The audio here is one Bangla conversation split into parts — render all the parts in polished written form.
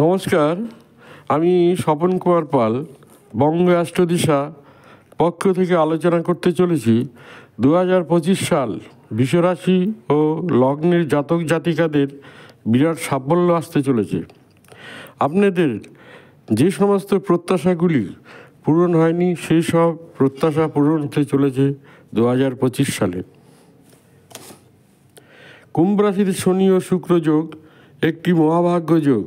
নমস্কার, আমি স্বপন কুমার পাল বঙ্গ অ্যাস্ট্রোদিশা পক্ষ থেকে আলোচনা করতে চলেছি 2025 সাল বৃষরাশি ও লগ্নের জাতক জাতিকাদের বিরাট সাফল্য আসতে চলেছে। আপনাদের যে সমস্ত প্রত্যাশাগুলি পূরণ হয়নি সেই সব প্রত্যাশা পূরণ হতে চলেছে 2025 সালে। কুম্ভ রাশিতে শনি ও শুক্র যোগ একটি মহাভাগ্য যোগ।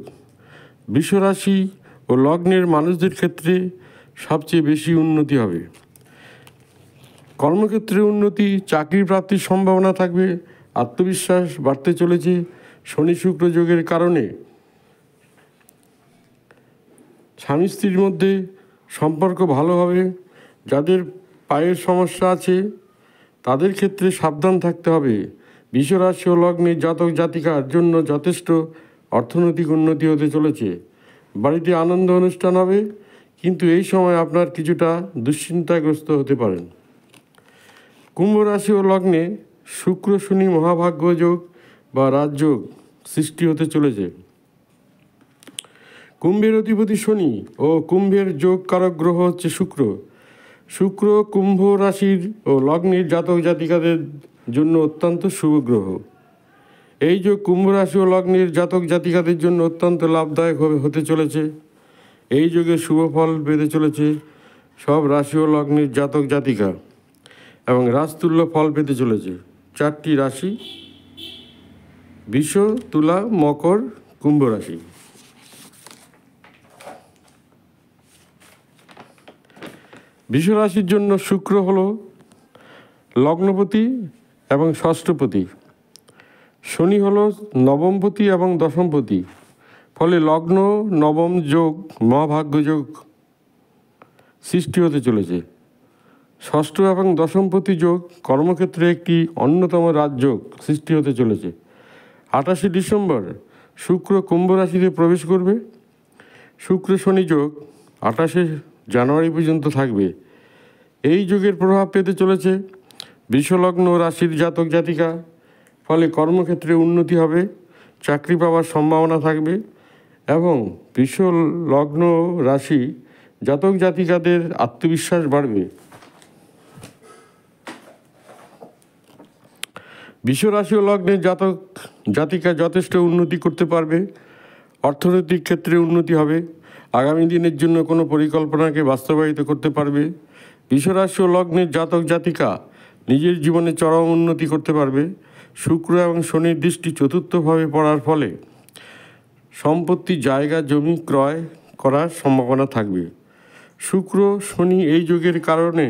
বৃষরাশি ও লগ্নের মানুষদের ক্ষেত্রে সবচেয়ে বেশি উন্নতি হবে। কর্মক্ষেত্রে উন্নতি, চাকরি প্রাপ্তির সম্ভাবনা থাকবে, আত্মবিশ্বাস বাড়তে চলেছে শনি শুক্র যোগের কারণে। স্বামী স্ত্রীর মধ্যে সম্পর্ক ভালো হবে। যাদের পায়ের সমস্যা আছে তাদের ক্ষেত্রে সাবধান থাকতে হবে। বৃষরাশি ও লগ্নের জাতক জাতিকার জন্য যথেষ্ট অর্থনৈতিক উন্নতি হতে চলেছে। বাড়িতে আনন্দ অনুষ্ঠান হবে, কিন্তু এই সময় আপনার কিছুটা দুশ্চিন্তাগ্রস্ত হতে পারেন। কুম্ভ রাশি ও লগ্নে শুক্র শনি মহাভাগ্য যোগ বা রাজযোগ সৃষ্টি হতে চলেছে। কুম্ভের অধিপতি শনি ও কুম্ভের যোগ কারক গ্রহ হচ্ছে শুক্র। শুক্র কুম্ভ রাশির ও লগ্নের জাতক জাতিকাদের জন্য অত্যন্ত শুভ গ্রহ। এই যোগ কুম্ভ রাশি ও লগ্নের জাতক জাতিকাদের জন্য অত্যন্ত লাভদায়ক হতে চলেছে। এই যোগে শুভ ফল পেতে চলেছে সব রাশি ও লগ্নের জাতক জাতিকা এবং রাজতুল্য ফল পেতে চলেছে 4টি রাশি: বৃষ, তুলা, মকর, কুম্ভ রাশি। বৃষ রাশির জন্য শুক্র হলো লগ্নপতি এবং ষষ্ঠপতি, শনি হলো নবমপতি এবং দশমপতি। ফলে লগ্ন নবম যোগ মহাভাগ্য যোগ সৃষ্টি হতে চলেছে। ষষ্ঠ এবং দশমপতি যোগ কর্মক্ষেত্রে একটি অন্যতম রাজযোগ সৃষ্টি হতে চলেছে। 28শে ডিসেম্বর শুক্র কুম্ভ রাশিতে প্রবেশ করবে। শুক্র শনি যোগ 28শে জানুয়ারি পর্যন্ত থাকবে। এই যোগের প্রভাব পেতে চলেছে বৃষলগ্ন রাশির জাতক জাতিকা। ফলে কর্মক্ষেত্রে উন্নতি হবে, চাকরি পাওয়ার সম্ভাবনা থাকবে এবং বৃষ লগ্ন রাশি জাতক জাতিকাদের আত্মবিশ্বাস বাড়বে। বৃষ রাশি ও লগ্নের জাতক জাতিকা যথেষ্ট উন্নতি করতে পারবে। অর্থনৈতিক ক্ষেত্রে উন্নতি হবে। আগামী দিনের জন্য কোনো পরিকল্পনাকে বাস্তবায়িত করতে পারবে। বৃষ রাশি ও লগ্নের জাতক জাতিকা নিজের জীবনে চরম উন্নতি করতে পারবে। শুক্র এবং শনির দৃষ্টি চতুর্থভাবে পড়ার ফলে সম্পত্তি, জায়গা, জমি ক্রয় করার সম্ভাবনা থাকবে। শুক্র শনি এই যোগের কারণে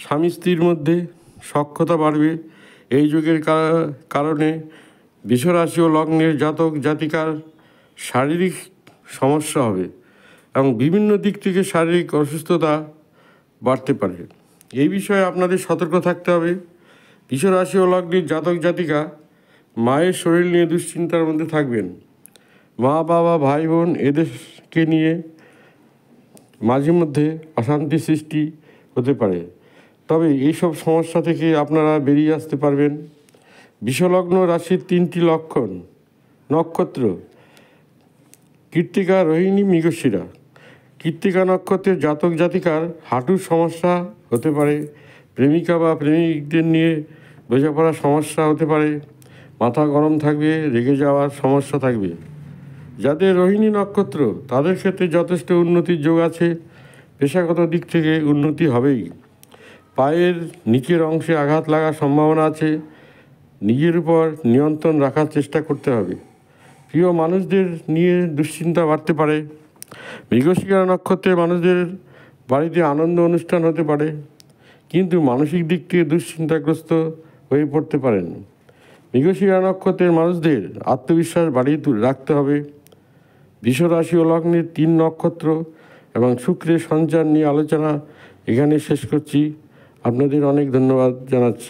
স্বামী স্ত্রীর মধ্যে সখ্যতা বাড়বে। এই যোগের কারণে বৃষ রাশি ও লগ্নের জাতক জাতিকার শারীরিক সমস্যা হবে এবং বিভিন্ন দিক থেকে শারীরিক অসুস্থতা বাড়তে পারে। এই বিষয়ে আপনাদের সতর্ক থাকতে হবে। বৃষ রাশি ও লগ্নের জাতক জাতিকা মায়ের শরীর নিয়ে দুশ্চিন্তার মধ্যে থাকবেন। মা বাবা ভাই বোন এদেরকে নিয়ে মাঝে মধ্যে অশান্তি সৃষ্টি হতে পারে, তবে এইসব সমস্যা থেকে আপনারা বেরিয়ে আসতে পারবেন। বৃষলগ্ন রাশির 3টি নক্ষত্র: কৃত্তিকা, রোহিণী, মৃগশিরা। কৃত্তিকা নক্ষত্রের জাতক জাতিকার হাঁটুর সমস্যা হতে পারে। প্রেমিকা বা প্রেমিকদের নিয়ে বোঝাপড়ার সমস্যা হতে পারে। মাথা গরম থাকবে, রেগে যাওয়ার সমস্যা থাকবে। যাদের রোহিণী নক্ষত্র তাদের ক্ষেত্রে যথেষ্ট উন্নতির যোগ আছে। পেশাগত দিক থেকে উন্নতি হবেই। পায়ের নিচের অংশে আঘাত লাগার সম্ভাবনা আছে। নিজের উপর নিয়ন্ত্রণ রাখার চেষ্টা করতে হবে। প্রিয় মানুষদের নিয়ে দুশ্চিন্তা বাড়তে পারে। মৃগশিরা নক্ষত্রের মানুষদের বাড়িতে আনন্দ অনুষ্ঠান হতে পারে, কিন্তু মানসিক দিক থেকে দুশ্চিন্তাগ্রস্ত হয়ে পড়তে পারেন। মৃগশিরা নক্ষত্রের মানুষদের আত্মবিশ্বাস বাড়িয়ে রাখতে হবে। বৃষ রাশি ও লগ্নের 3 নক্ষত্র এবং শুক্রের সঞ্চার নিয়ে আলোচনা এখানে শেষ করছি। আপনাদের অনেক ধন্যবাদ জানাচ্ছি।